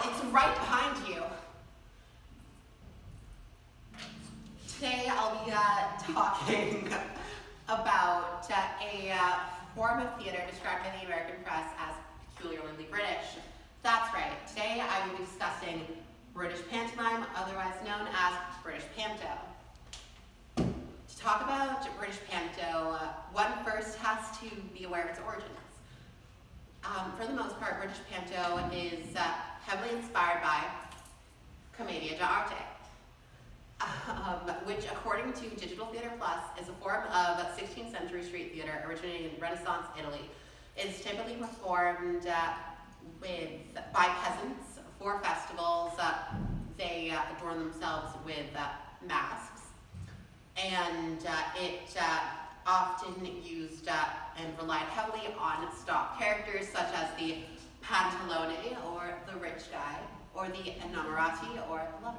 it's right behind you. Today I'll be talking about a form of theater described by the American press as peculiarly British. That's right, today I will be discussing British pantomime, otherwise known as British panto. To talk about British panto, one first has to be aware of its origins. For the most part, British panto is heavily inspired by commedia dell'arte, which, according to Digital Theatre Plus, is a form of 16th century street theatre originating in Renaissance Italy. It is typically performed by peasants for festivals. They adorn themselves with masks, and it often used and relied heavily on stock characters such as the pantalone, or the rich guy, or the innamorati, or lover.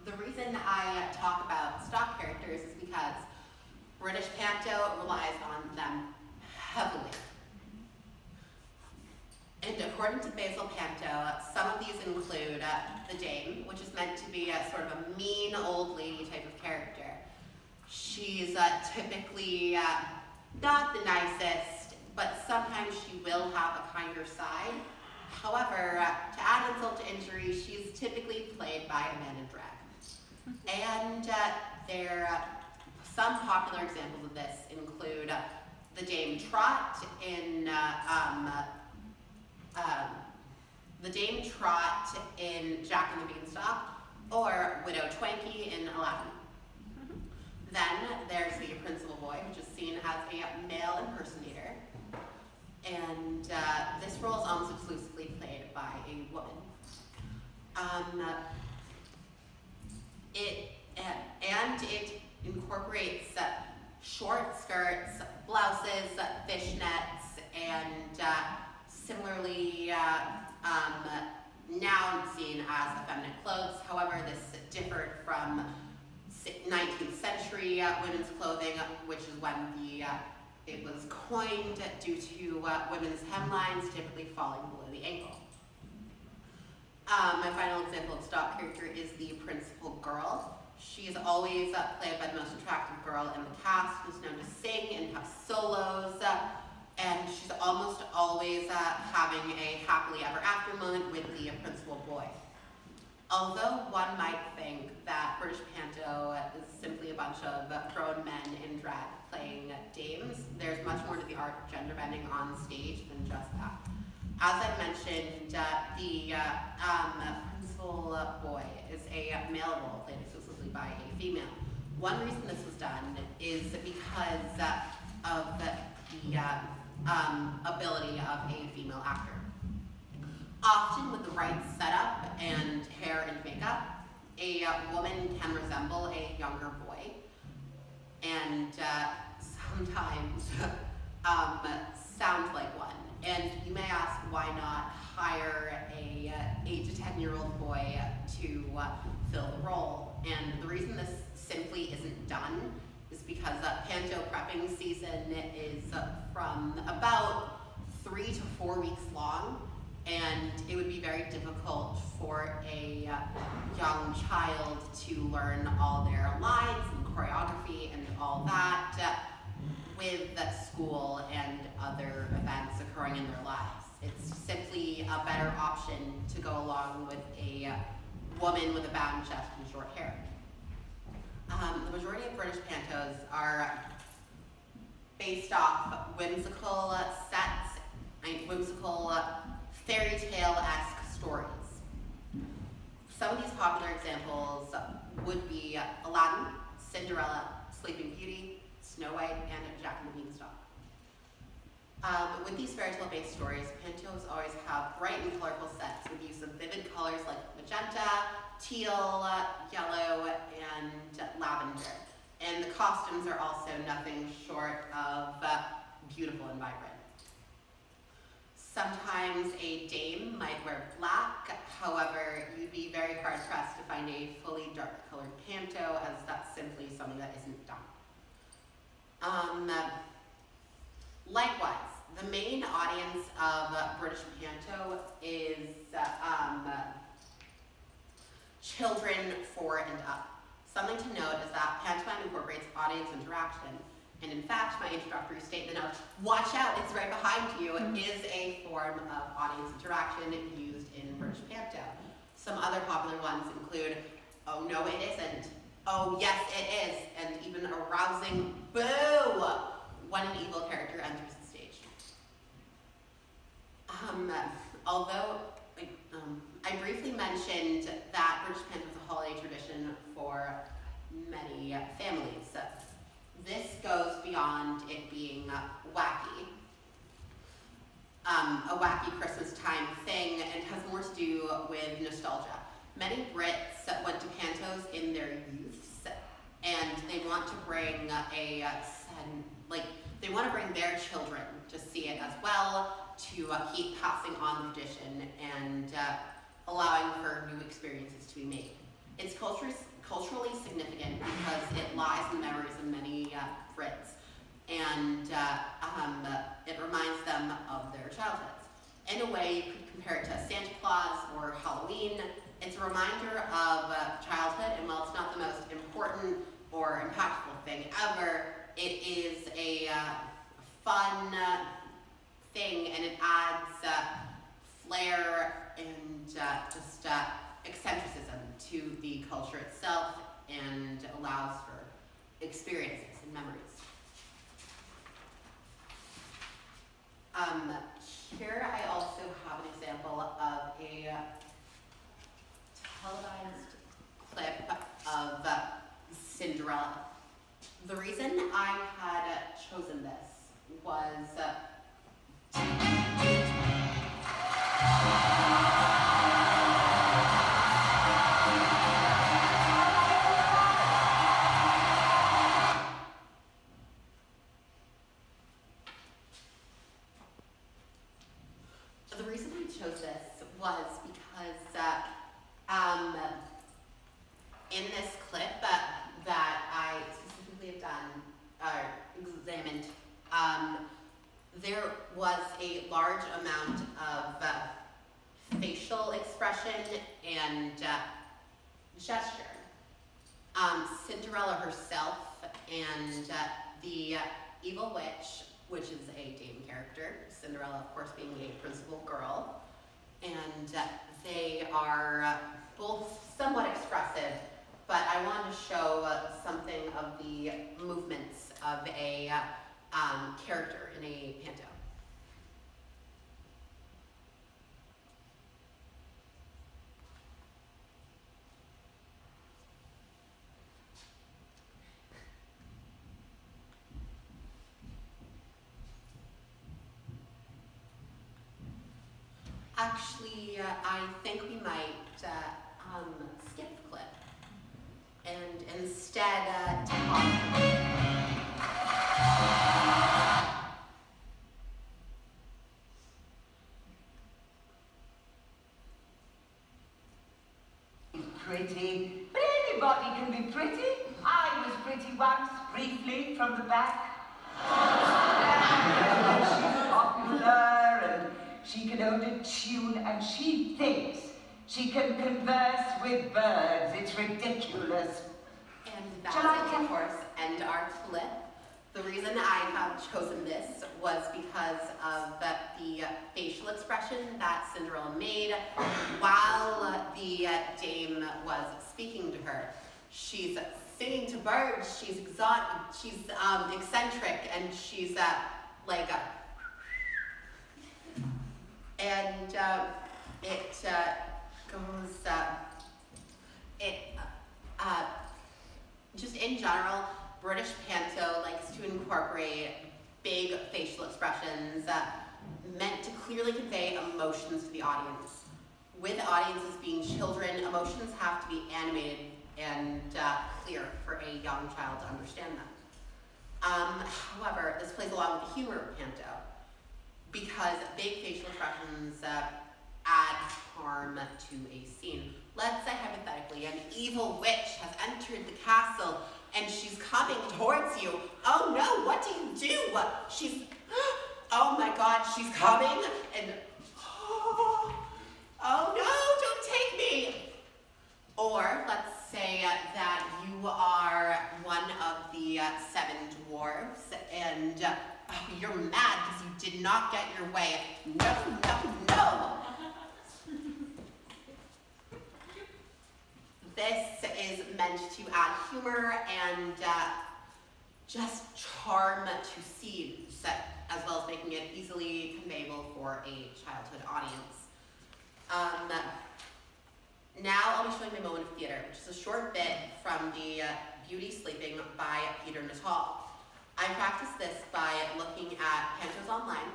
The reason I talk about stock characters is because British panto relies on them heavily. And according to Basil Panto, some of these include the dame, which is meant to be a sort of a mean old lady type of character. She's typically not the nicest, but sometimes she will have a kinder side. However, to add insult to injury, she's typically played by a man in drag. And some popular examples of this include the Dame Trot in Jack and the Beanstalk, or Widow Twankey in Aladdin. Then there's the Principal Boy, which is seen as a male impersonator, and this role is almost exclusively played by a woman. It incorporates short skirts, blouses, fishnets, and similarly now seen as effeminate clothes. However, this differed from 19th century women's clothing, which is when it was coined due to women's hemlines typically falling below the ankle. My final example of stock character is the Principal Girl. She is always played by the most attractive girl in the cast, who's known to sing and have solos, and she's almost always having a happily ever after moment with the Principal Boy. Although one might think that British panto is simply a bunch of grown men in drag playing dames, there's much more to the art of gender bending on stage than just that. As I mentioned, the Principal Boy is a male role played exclusively by a female. One reason this was done is because of the ability of a female actor. Often with the right setup and hair and makeup, a woman can resemble a younger boy, and sometimes sound like one. And you may ask, why not hire a 8 to 10-year-old boy to fill the role? And the reason this simply isn't done is because panto prepping season is from about 3 to 4 weeks long, and it would be very difficult for a young child to learn all their lines and choreography and all that with school and other events occurring in their lives. It's simply a better option to go along with a woman with a bound chest and short hair. The majority of British pantos are based off whimsical sets and whimsical fairy tale-esque stories. Some of these popular examples would be Aladdin, Cinderella, Sleeping Beauty, Snow White, and Jack and the Beanstalk. With these fairy tale-based stories, pantos always have bright and colorful sets with use of vivid colors like magenta, teal, yellow, and lavender. And the costumes are also nothing short of beautiful and vibrant. Sometimes a dame might wear black, however, you'd be very hard-pressed to find a fully dark-colored panto, as that's simply something that isn't done. Likewise, the main audience of British Panto is children 4 and up. Something to note is that pantomime incorporates audience interaction, and in fact, my introductory statement of "watch out, it's right behind you" is a form of audience interaction used in British Panto. Some other popular ones include "oh no it isn't," "oh yes it is," and even a rousing "boo" when an evil character enters the stage. Although I briefly mentioned that British Panto is a holiday tradition for many families, this goes beyond it being wacky. A wacky Christmas time thing, and has more to do with nostalgia. Many Brits went to pantos in their youths, and they want to bring they want to bring their children to see it as well, to keep passing on the tradition and allowing for new experiences to be made. It's culturally significant because it lies in the memories of many Brits, and it reminds them of their childhoods. In a way, you could compare it to Santa Claus or Halloween. It's a reminder of childhood, and while it's not the most important or impactful thing ever, it is a fun thing, and it adds flair and just eccentricism to the culture itself, and allows for experiences and memories. Here I also have an example of a televised clip of Cinderella. The reason I had chosen this was because in this clip that I specifically have examined, there was a large amount of facial expression and gesture. Cinderella herself and the evil witch, which is a Dame character, Cinderella of course being a principal girl, and they are both somewhat expressive, but I wanted to show something of the movements of a character in a panto. Actually, I think we might skip the clip and instead talk. Pretty, but anybody can be pretty. I was pretty once, briefly, from the back. She's popular, and she can hold a tune, and she thinks she can converse with birds. It's ridiculous. And that's it, of course, end our clip. The reason I have chosen this was because of the facial expression that Cinderella made while the dame was speaking to her. She's singing to birds, she's exotic, she's eccentric, and she's just in general, British panto likes to incorporate big facial expressions meant to clearly convey emotions to the audience. With audiences being children, emotions have to be animated and clear for a young child to understand them. However, this plays along with the humor of panto, because big facial expressions add charm to a scene. Let's say hypothetically an evil witch has entered the castle and she's coming towards you. Oh no, what do? oh my God, she's coming, and oh no, don't take me. Or let's say that you are one of the 7 dwarves, and you're mad because you did not get your way. No, no, no. This is meant to add humor and just charm to scenes, as well as making it easily conveyable for a childhood audience. Now I'll be showing my moment of theater, which is a short bit from the Beauty Sleeping by Peter Natal. I practiced this by looking at pantos online,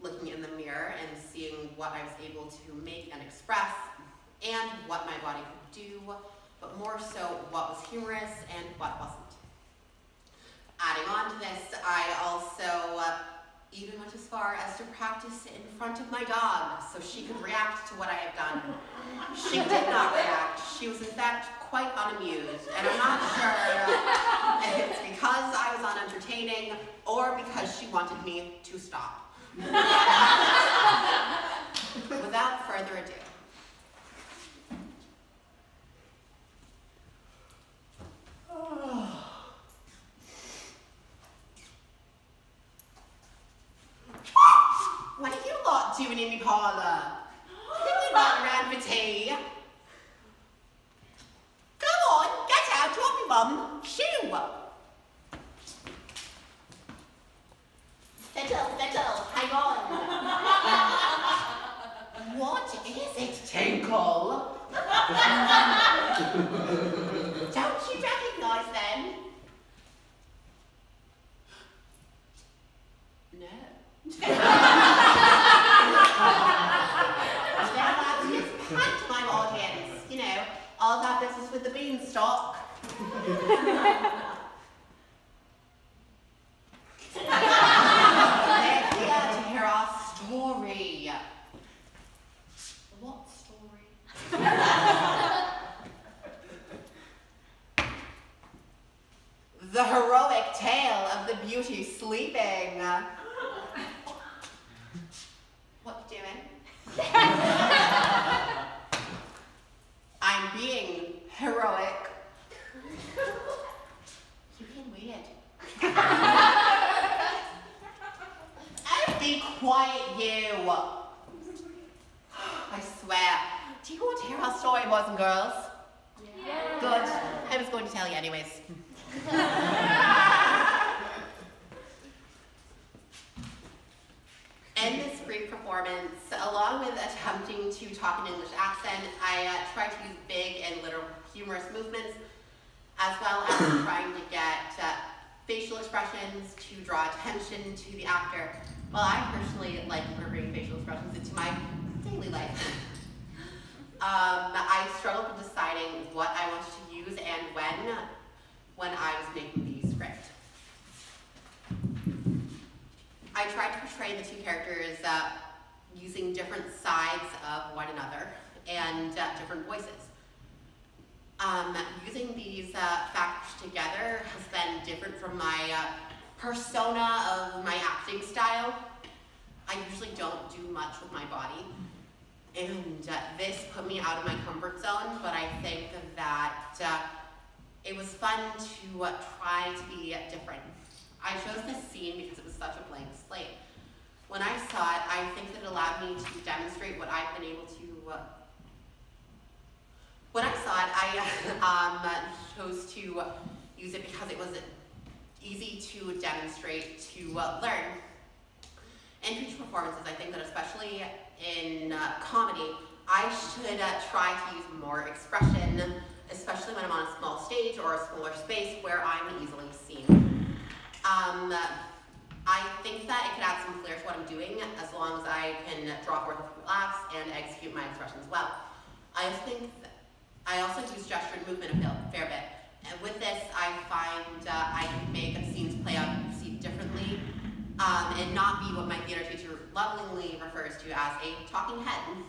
looking in the mirror and seeing what I was able to make and express, and what my body could do, but more so what was humorous and what wasn't. Adding on to this, I also even went as far as to practice in front of my dog so she could react to what I had done. She did not react. She was in fact quite unamused, and I'm not sure if it's because I was unentertaining or because she wanted me to stop. Without further ado, what are you lot doing in the parlour? You're not around for tea. Come on, get out, drop me mum. Shoo! Settle, hang on. What is it, Tinkle? Don't you recognise them? No. That's just pantomime audience, you know, all that business with the beanstalk. They're here to hear our story. What story? The heroic tale of the beauty sleeping. What you doing? I'm being heroic. You're being weird. Oh, be quiet, you. I swear. Do you want to hear our story, boys and girls? Yeah. Good. I was going to tell you anyways. In this brief performance, along with attempting to talk in English accent, I tried to use big and literal humorous movements, as well as trying to get facial expressions to draw attention to the actor. Well, I personally like incorporating facial expressions into my daily life. I struggled with deciding what I wanted to use and when I was making the script. I tried to portray the 2 characters using different sides of one another and different voices. Using these factors together has been different from my persona of my acting style. I usually don't do much with my body, and this put me out of my comfort zone, but I think that it was fun to try to be different. I chose this scene because it was such a blank slate. When I saw it, I think that it allowed me to demonstrate what I've been able to. When I saw it, I chose to use it because it was easy to demonstrate, to learn. In future performances, I think that especially in comedy, I should try to use more expression, especially when I'm on a small stage or a smaller space where I'm easily seen. I think that it could add some flair to what I'm doing as long as I can draw forth laughs and execute my expressions well. I also use gesture and movement a fair bit. And with this, I find I can make scenes play out and perceived differently and not be what my theater teacher lovingly refers to as a talking head.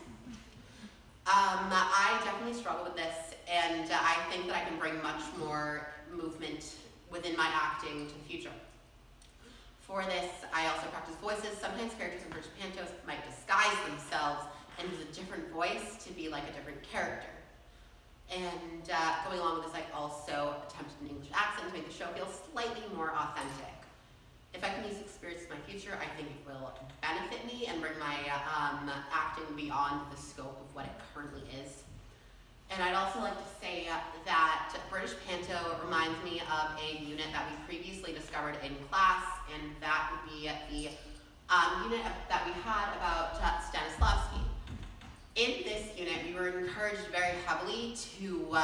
I definitely struggle with this, and I think that I can bring much more movement within my acting to the future. For this, I also practice voices. Sometimes characters in British pantos might disguise themselves and use a different voice to be like a different character. And going along with this, I also attempted an English accent to make the show feel slightly more authentic. If I can use experience in my future, I think it will benefit me and bring my acting beyond the scope of what it currently is. And I'd also like to say that British Panto reminds me of a unit that we previously discovered in class, and that would be the unit that we had about Stanislavski. In this unit, we were encouraged very heavily to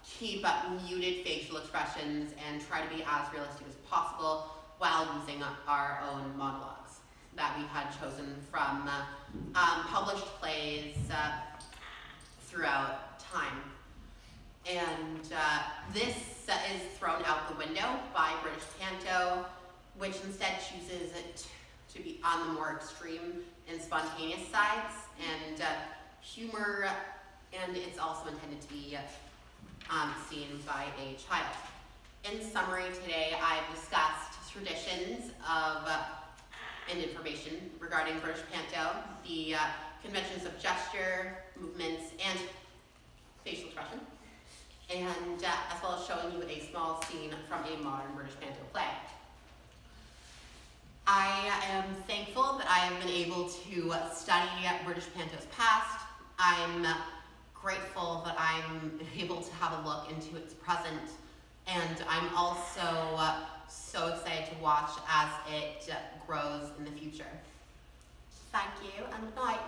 keep muted facial expressions and try to be as realistic as possible while using our own monologues that we had chosen from published plays throughout time. And this is thrown out the window by British Panto, which instead chooses it to be on the more extreme and spontaneous sides, and humor, and it's also intended to be seen by a child. In summary, today I've discussed traditions of and information regarding British Panto, the conventions of gesture, movements, and facial expression, and as well as showing you a small scene from a modern British Panto play. I am thankful that I have been able to study British Panto's past. I'm grateful that I'm able to have a look into its present, and I'm also so excited to watch as it grows in the future. Thank you, and good night.